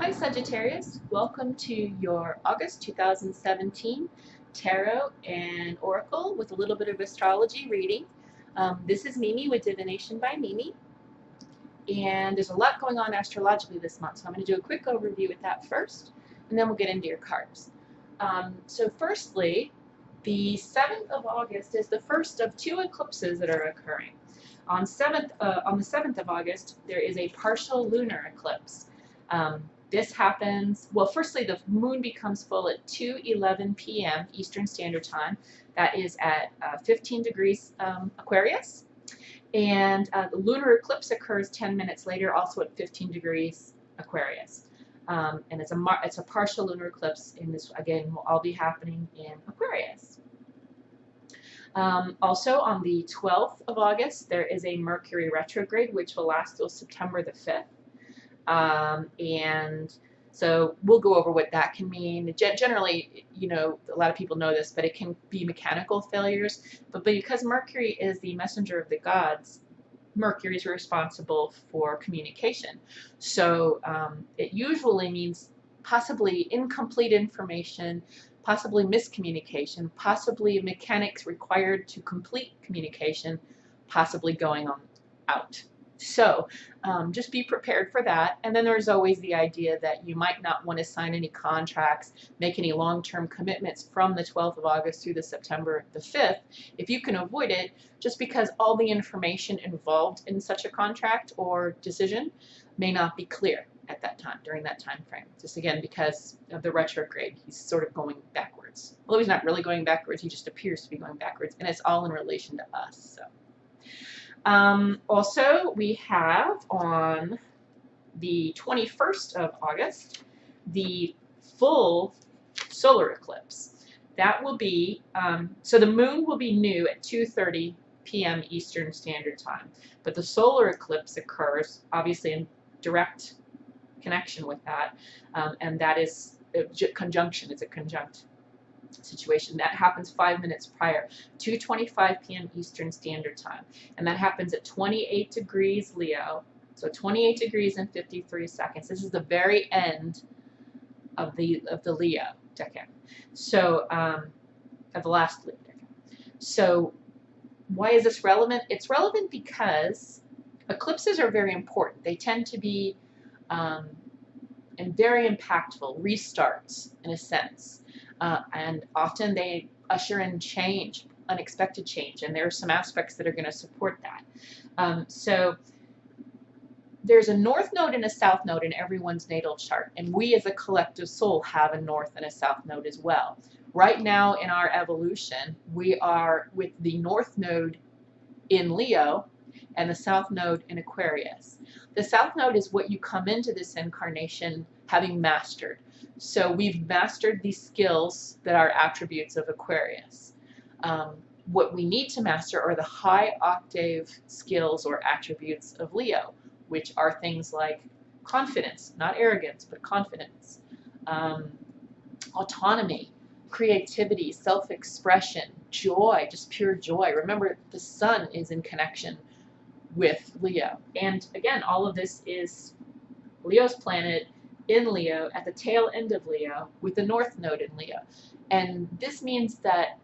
Hi Sagittarius, welcome to your August 2017 Tarot and Oracle with a little bit of astrology reading. This is Mimi with Divination by Mimi, and there's a lot going on astrologically this month, so I'm going to do a quick overview with that first, and then we'll get into your cards. So firstly, the 7th of August is the first of two eclipses that are occurring. On the 7th of August, there is a partial lunar eclipse. This happens, well, firstly, the moon becomes full at 2:11 p.m. Eastern Standard Time. That is at 15 degrees Aquarius. And the lunar eclipse occurs 10 minutes later, also at 15 degrees Aquarius. And it's a partial lunar eclipse, and this, again, will all be happening in Aquarius. Also, on the 12th of August, there is a Mercury retrograde, which will last till September the 5th. And so we'll go over what that can mean. Generally, you know, a lot of people know this, but it can be mechanical failures. But because Mercury is the messenger of the gods, Mercury is responsible for communication. So it usually means possibly incomplete information, possibly miscommunication, possibly mechanics required to complete communication, possibly going on out. So just be prepared for that. And then there's always the idea that you might not want to sign any contracts, make any long-term commitments from the 12th of August through the September the 5th, if you can avoid it, just because all the information involved in such a contract or decision may not be clear at that time, during that time frame. Just again, because of the retrograde, he's sort of going backwards. Although he's not really going backwards, he just appears to be going backwards, and it's all in relation to us. So. Also, we have on the 21st of August the full solar eclipse. That will be, so the moon will be new at 2:30 p.m. Eastern Standard Time, but the solar eclipse occurs obviously in direct connection with that, and that is a conjunction. It's a conjunct situation. That happens 5 minutes prior, 2:25 p.m. Eastern Standard Time, and that happens at 28 degrees Leo, so 28 degrees and 53 seconds. This is the very end of the Leo decade, so of the last Leo decade. So why is this relevant? It's relevant because eclipses are very important. They tend to be and very impactful restarts in a sense. And often they usher in change, unexpected change, and there are some aspects that are going to support that. So there's a north node and a south node in everyone's natal chart, and we as a collective soul have a north and a south node as well. Right now in our evolution, we are with the north node in Leo and the south node in Aquarius. The south node is what you come into this incarnation having mastered. So we've mastered these skills that are attributes of Aquarius. What we need to master are the high octave skills or attributes of Leo, which are things like confidence, not arrogance, but confidence, autonomy, creativity, self-expression, joy, just pure joy. Remember, the sun is in connection with Leo. And again, all of this is Leo's planet in Leo at the tail end of Leo with the north node in Leo. And this means that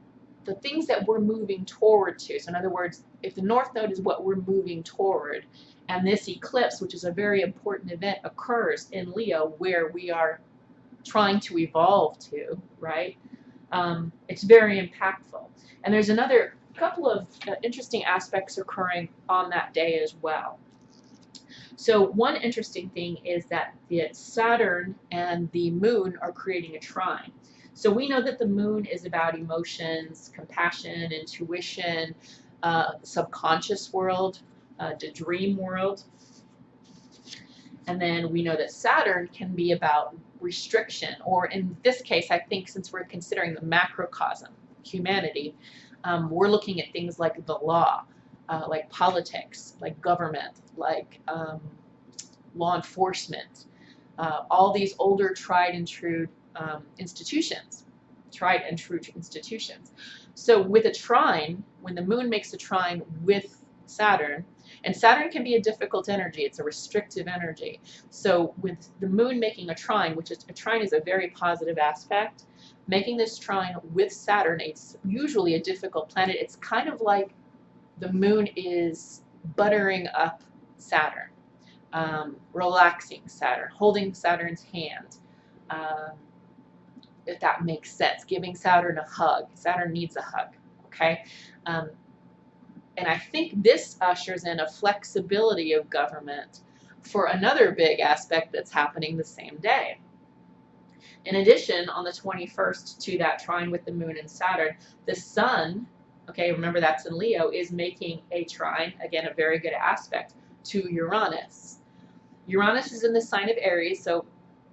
the things that we're moving toward to, so in other words, if the north node is what we're moving toward, and this eclipse, which is a very important event, occurs in Leo where we are trying to evolve to, right? It's very impactful. And there's another couple of interesting aspects occurring on that day as well. So one interesting thing is that Saturn and the moon are creating a trine. So we know that the moon is about emotions, compassion, intuition, subconscious world, the dream world. And then we know that Saturn can be about restriction, or in this case, I think since we're considering the macrocosm, humanity, we're looking at things like the law, like politics, like government, like law enforcement, all these older tried and true institutions. So with a trine, when the moon makes a trine with Saturn, And Saturn can be a difficult energy. It's a restrictive energy. So with the moon making a trine, which is a trine is a very positive aspect, making this trine with Saturn, it's usually a difficult planet. It's kind of like the moon is buttering up Saturn, relaxing Saturn, holding Saturn's hand, if that makes sense, giving Saturn a hug. Saturn needs a hug, okay? And I think this ushers in a flexibility of government for another big aspect that's happening the same day. In addition, on the 21st to that trine with the moon and Saturn, the sun, okay, remember that's in Leo, is making a trine, again, a very good aspect, to Uranus. Uranus is in the sign of Aries, so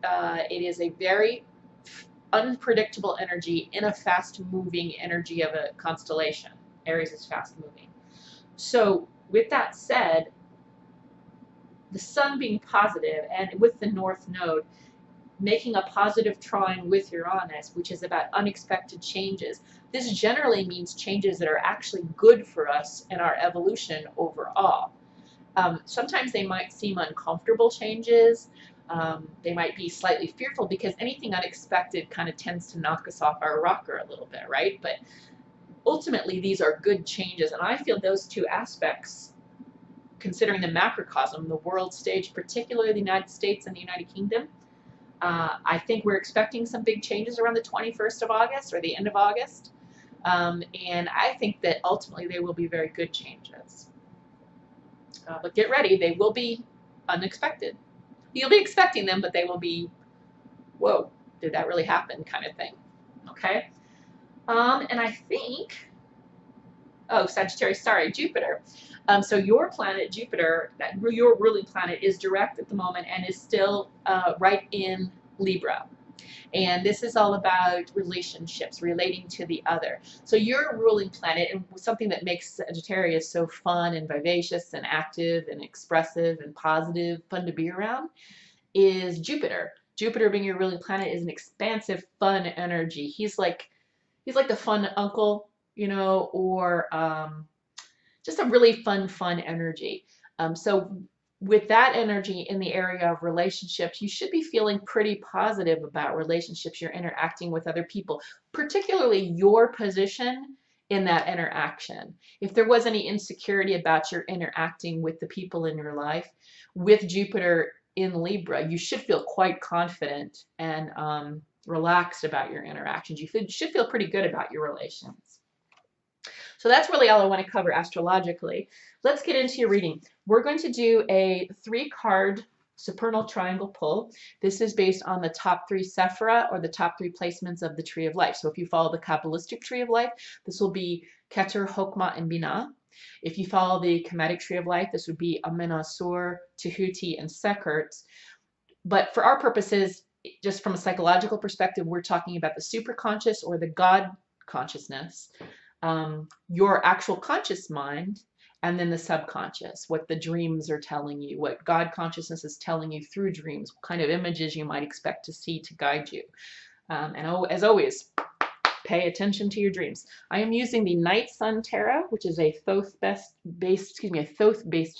it is a very unpredictable energy in a fast-moving energy of a constellation. Aries is fast-moving. So with that said, the sun being positive and with the North Node making a positive trine with Uranus, which is about unexpected changes, this generally means changes that are actually good for us in our evolution overall. Sometimes they might seem uncomfortable changes. They might be slightly fearful because anything unexpected kind of tends to knock us off our rocker a little bit, right? But ultimately, these are good changes, and I feel those two aspects, considering the macrocosm, the world stage, particularly the United States and the United Kingdom, I think we're expecting some big changes around the 21st of August or the end of August, and I think that ultimately they will be very good changes. But get ready, they will be unexpected. You'll be expecting them, but they will be, whoa, did that really happen kind of thing, okay? And I think, oh, Sagittarius, sorry, Jupiter. So your planet, Jupiter, your ruling planet, is direct at the moment and is still right in Libra. And this is all about relationships, relating to the other. So your ruling planet, and something that makes Sagittarius so fun and vivacious and active and expressive and positive, fun to be around, is Jupiter. Jupiter being your ruling planet is an expansive, fun energy. He's like the fun uncle, you know, or just a really fun energy. So with that energy in the area of relationships, you should be feeling pretty positive about relationships. You're interacting with other people, particularly your position in that interaction. If there was any insecurity about your interacting with the people in your life, with Jupiter in Libra, you should feel quite confident and relaxed about your interactions. You should feel pretty good about your relations. So that's really all I want to cover astrologically. Let's get into your reading. We're going to do a 3-card supernal triangle pull. This is based on the top 3 sephira, or the top 3 placements of the Tree of Life. So if you follow the Kabbalistic Tree of Life, this will be Keter, Chokmah, and Binah. If you follow the Kemetic Tree of Life, this would be Amenasur, Tehuti, and Sekert. But for our purposes, just from a psychological perspective, we're talking about the superconscious or the God consciousness, your actual conscious mind, and then the subconscious, what the dreams are telling you, what God consciousness is telling you through dreams, what kind of images you might expect to see to guide you. And as always, pay attention to your dreams. I am using the Night Sun Tarot, which is a Thoth-based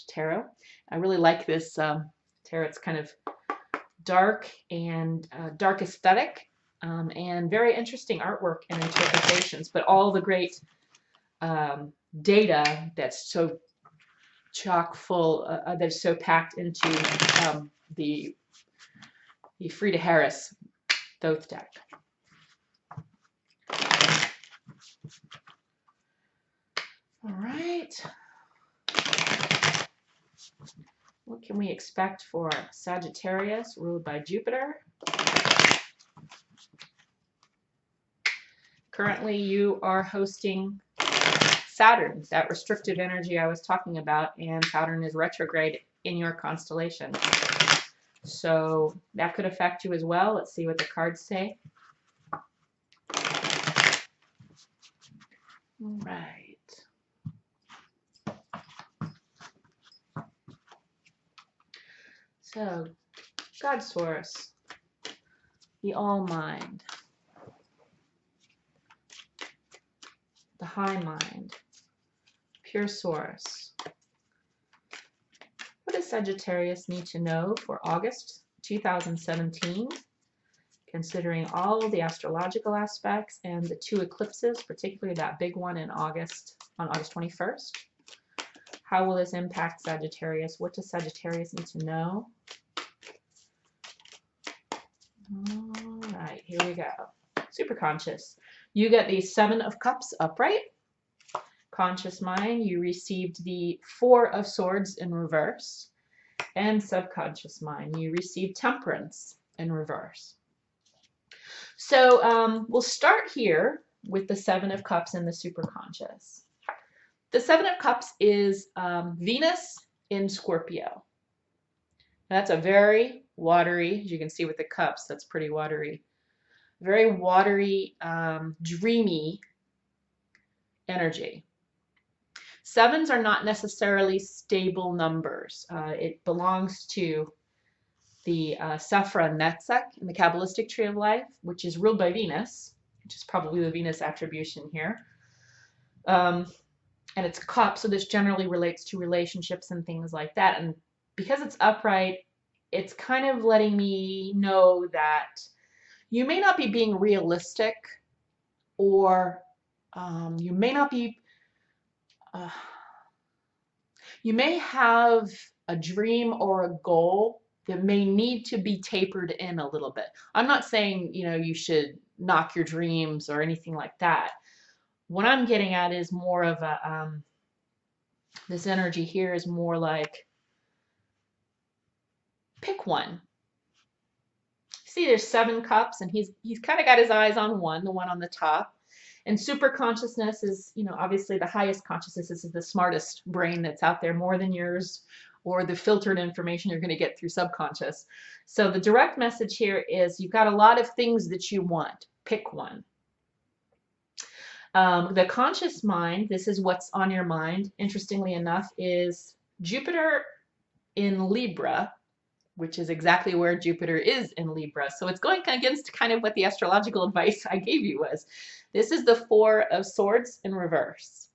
tarot. I really like this tarot. It's kind of dark and dark aesthetic, and very interesting artwork and interpretations, but all the great data that's so chock full, that's so packed into the Frida Harris Thoth deck. All right. What can we expect for Sagittarius, ruled by Jupiter? Currently, you are hosting Saturn, that restrictive energy I was talking about, and Saturn is retrograde in your constellation. So that could affect you as well. Let's see what the cards say. All right. So, God Source, the All Mind, the High Mind, Pure Source, does Sagittarius need to know for August 2017, considering all the astrological aspects and the 2 eclipses, particularly that big one in August, on August 21st? How will this impact Sagittarius? What does Sagittarius need to know? All right, here we go. Super conscious. You get the 7 of Cups upright. Conscious mind, you received the 4 of Swords in reverse. And subconscious mind, you received Temperance in reverse. So we'll start here with the 7 of Cups and the superconscious. The 7 of Cups is Venus in Scorpio. That's a very watery, as you can see with the cups, that's pretty watery. Very watery, dreamy energy. 7s are not necessarily stable numbers. It belongs to the Sephra Netzach in the Kabbalistic tree of life, which is ruled by Venus, which is probably the Venus attribution here. And it's cup, so this generally relates to relationships and things like that. And because it's upright, it's kind of letting me know that you may not be being realistic, or you may not be, you may have a dream or a goal that may need to be tapered in a little bit. I'm not saying, you know, you should knock your dreams or anything like that. What I'm getting at is more of a, this energy here is more like, pick one. See, there's 7 cups, and he's kind of got his eyes on one, the one on the top. And super consciousness is, you know, obviously the highest consciousness. This is the smartest brain that's out there, more than yours, or the filtered information you're going to get through subconscious. So the direct message here is you've got a lot of things that you want. Pick one. The conscious mind, this is what's on your mind, interestingly enough, is Jupiter in Libra, which is exactly where Jupiter is in Libra. So it's going against kind of what the astrological advice I gave you was. This is the 4 of Swords in reverse.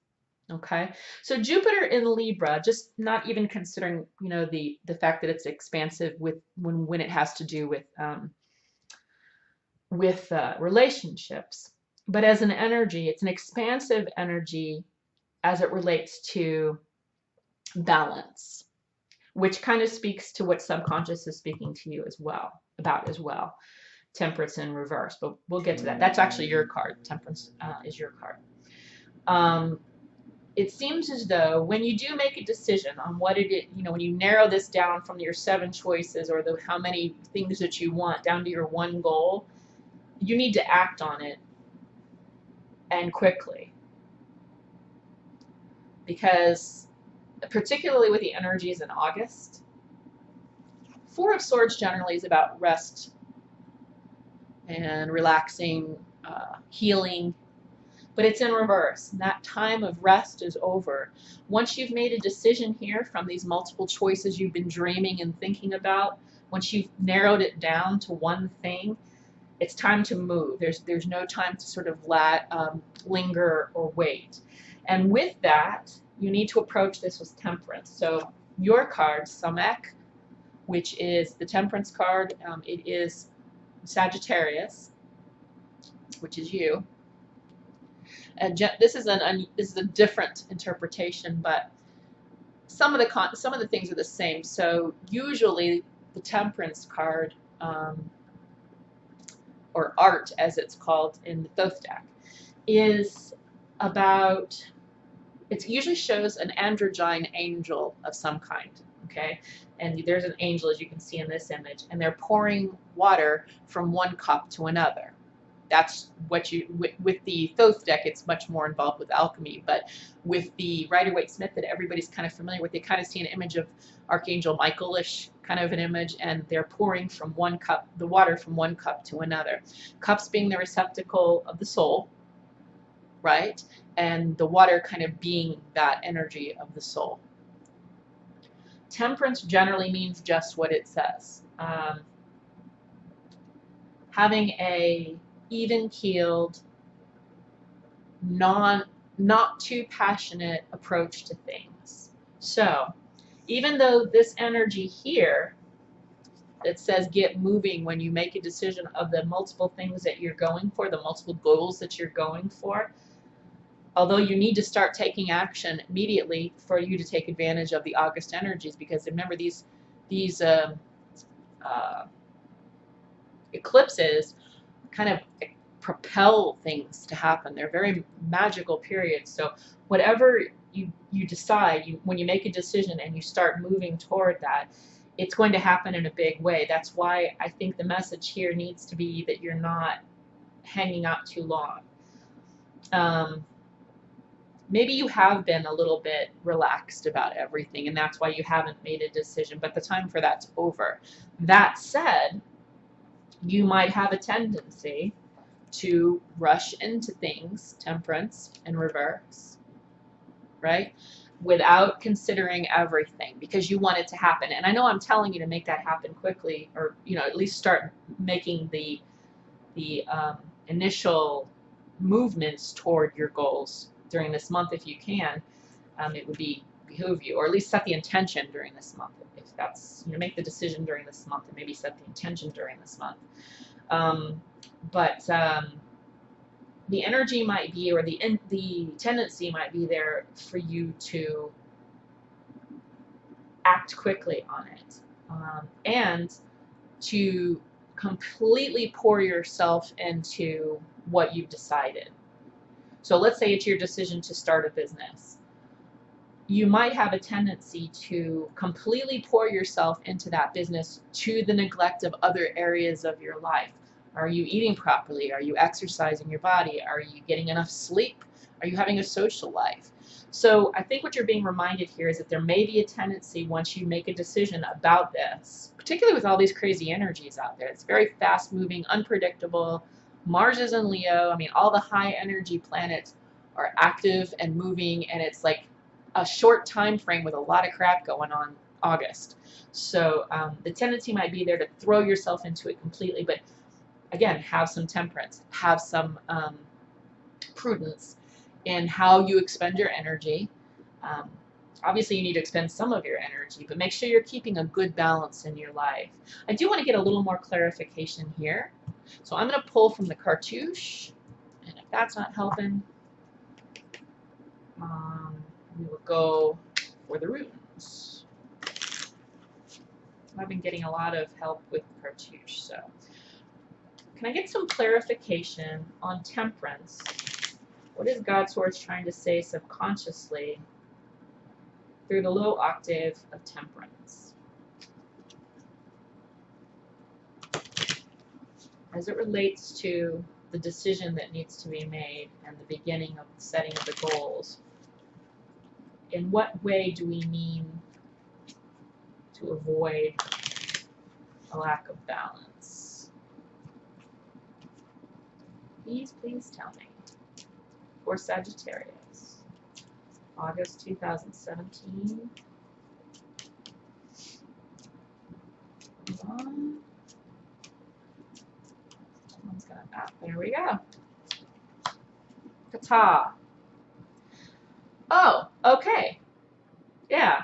Okay, so Jupiter in Libra, just not even considering, you know, the fact that it's expansive with when it has to do with relationships, but as an energy, it's an expansive energy as it relates to balance, which kind of speaks to what subconscious is speaking to you as well, about as well. Temperance in reverse, but we'll get to that. That's actually your card. Temperance is your card. It seems as though when you do make a decision on what it is, you know, when you narrow this down from your 7 choices or how many things that you want down to your one goal, you need to act on it, and quickly. Because particularly with the energies in August, 4 of Swords generally is about rest and relaxing, healing, but it's in reverse. And that time of rest is over. Once you've made a decision here from these multiple choices you've been dreaming and thinking about, once you've narrowed it down to one thing, it's time to move. There's no time to sort of linger or wait. And with that, you need to approach this with temperance. So your card, Samek, which is the temperance card, it is Sagittarius, which is you. And this is a different interpretation, but some of the things are the same. So usually the temperance card, or art as it's called in the Thoth deck, is about, it usually shows an androgyne angel of some kind, okay? And there's an angel, as you can see in this image, and they're pouring water from one cup to another. That's what you, with the Thoth deck, it's much more involved with alchemy, but with the Rider-Waite-Smith that everybody's kind of familiar with, they kind of see an image of Archangel Michael-ish kind of an image, and they're pouring from one cup, the water from one cup to another. Cups being the receptacle of the soul, right? And the water kind of being that energy of the soul. Temperance generally means just what it says. Having a even-keeled, not too passionate approach to things. So even though this energy here that says get moving when you make a decision of the multiple things that you're going for, the multiple goals that you're going for, although you need to start taking action immediately for you to take advantage of the August energies, because remember these eclipses kind of propel things to happen. They're very magical periods. So whatever you decide, when you make a decision and you start moving toward that, it's going to happen in a big way. That's why I think the message here needs to be that you're not hanging out too long. Maybe you have been a little bit relaxed about everything, and that's why you haven't made a decision, but the time for that's over. That said, you might have a tendency to rush into things, temperance in reverse, right? Without considering everything, because you want it to happen. And I know I'm telling you to make that happen quickly, or at least start making the initial movements toward your goals during this month if you can. It would behoove you, or at least set the intention during this month. If that's, make the decision during this month, and maybe set the intention during this month. The energy might be, or the tendency might be there for you to act quickly on it, and to completely pour yourself into what you've decided. So let's say it's your decision to start a business. You might have a tendency to completely pour yourself into that business to the neglect of other areas of your life. Are you eating properly? Are you exercising your body? Are you getting enough sleep? Are you having a social life? So I think what you're being reminded here is that there may be a tendency, once you make a decision about this, particularly with all these crazy energies out there, it's very fast moving, unpredictable. Mars is in Leo. I mean, all the high energy planets are active and moving, and it's like a short time frame with a lot of crap going on August. So the tendency might be there to throw yourself into it completely, but again, have some temperance, have some prudence in how you expend your energy. Obviously, you need to expend some of your energy, but make sure you're keeping a good balance in your life. I do want to get a little more clarification here. So I'm going to pull from the cartouche, and if that's not helping, we will go for the runes. I've been getting a lot of help with the cartouche, so can I get some clarification on temperance? What is God's Sword trying to say subconsciously through the low octave of temperance, as it relates to the decision that needs to be made and the beginning of the setting of the goals? In what way do we mean to avoid a lack of balance? Please tell me. For Sagittarius, August 2017. Someone's got that. There we go. Kata. Oh, okay. Yeah.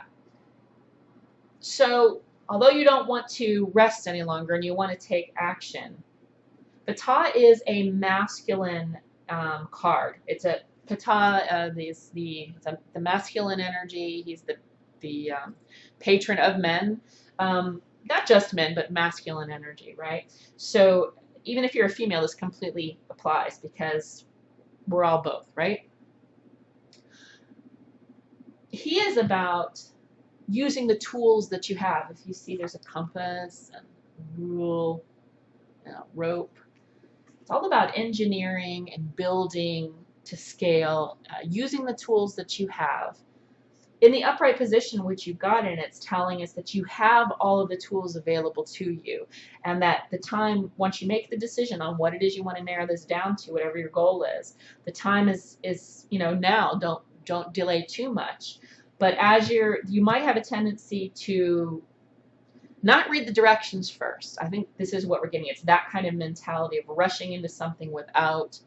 So, although you don't want to rest any longer and you want to take action, Ptah is a masculine card. It's a Ptah is the masculine energy. He's the patron of men, not just men, but masculine energy, right? So even if you're a female, this completely applies because we're all both, right? He is about using the tools that you have. If you see, there's a compass and rule, rope. It's all about engineering and building to scale, using the tools that you have. In the upright position which you've got in, it's telling us that you have all of the tools available to you, and that the time, once you make the decision on what it is you want to narrow this down to, whatever your goal is, the time is now. Don't delay too much. But as you might have a tendency to not read the directions first. I think this is what we're getting. It's that kind of mentality of rushing into something without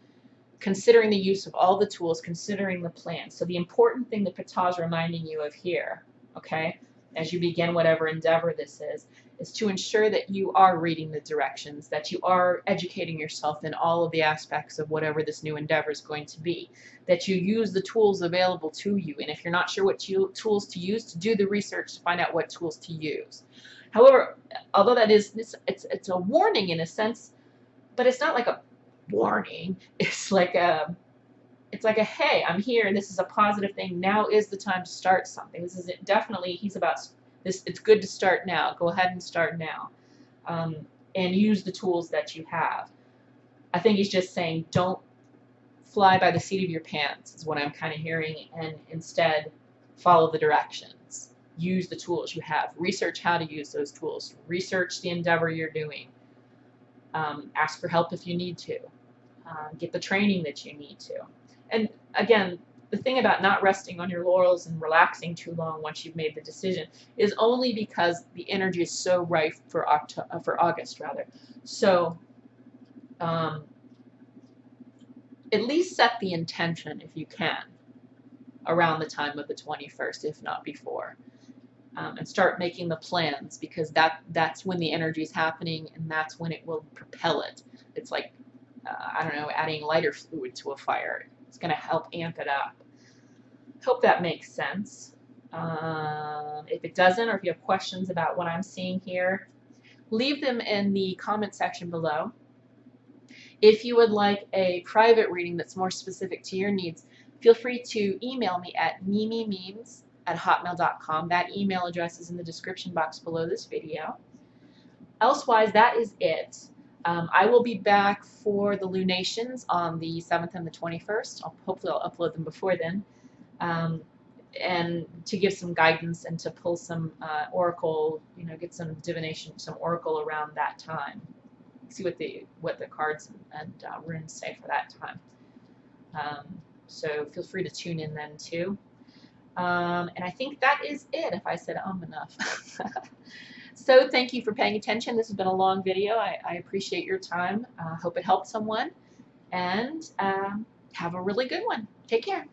considering the use of all the tools, considering the plan. So the important thing that Ptah is reminding you of here, okay, as you begin whatever endeavor this is to ensure that you are reading the directions, that you are educating yourself in all of the aspects of whatever this new endeavor is going to be, that you use the tools available to you, and if you're not sure what tools to use, to do the research to find out what tools to use. However, although that is, it's a warning in a sense, but it's not like a warning. It's like a hey, I'm here, and this is a positive thing. Now is the time to start something. This is definitely, he's about this. It's good to start now. Go ahead and start now, and use the tools that you have. I think he's just saying don't fly by the seat of your pants is what I'm kind of hearing, and instead follow the directions. Use the tools you have. Research how to use those tools. Research the endeavor you're doing. Ask for help if you need to. Get the training that you need to. And again, the thing about not resting on your laurels and relaxing too long once you've made the decision is only because the energy is so rife for August rather. So at least set the intention if you can around the time of the 21st, if not before. And start making the plans, because that's when the energy is happening, and that's when it will propel it. It's like, I don't know, adding lighter fluid to a fire. It's going to help amp it up. Hope that makes sense. If it doesn't, or if you have questions about what I'm seeing here, leave them in the comment section below. If you would like a private reading that's more specific to your needs, feel free to email me at mimimemes@hotmail.com. That email address is in the description box below this video. Elsewise, that is it. I will be back for the lunations on the 7th and the 21st. Hopefully I'll upload them before then. And to give some guidance and to pull some oracle, get some divination, some oracle around that time. See what the cards and runes say for that time. So feel free to tune in then too. And I think that is it, if I said enough. So thank you for paying attention. This has been a long video. I appreciate your time. Hope it helped someone. And have a really good one. Take care.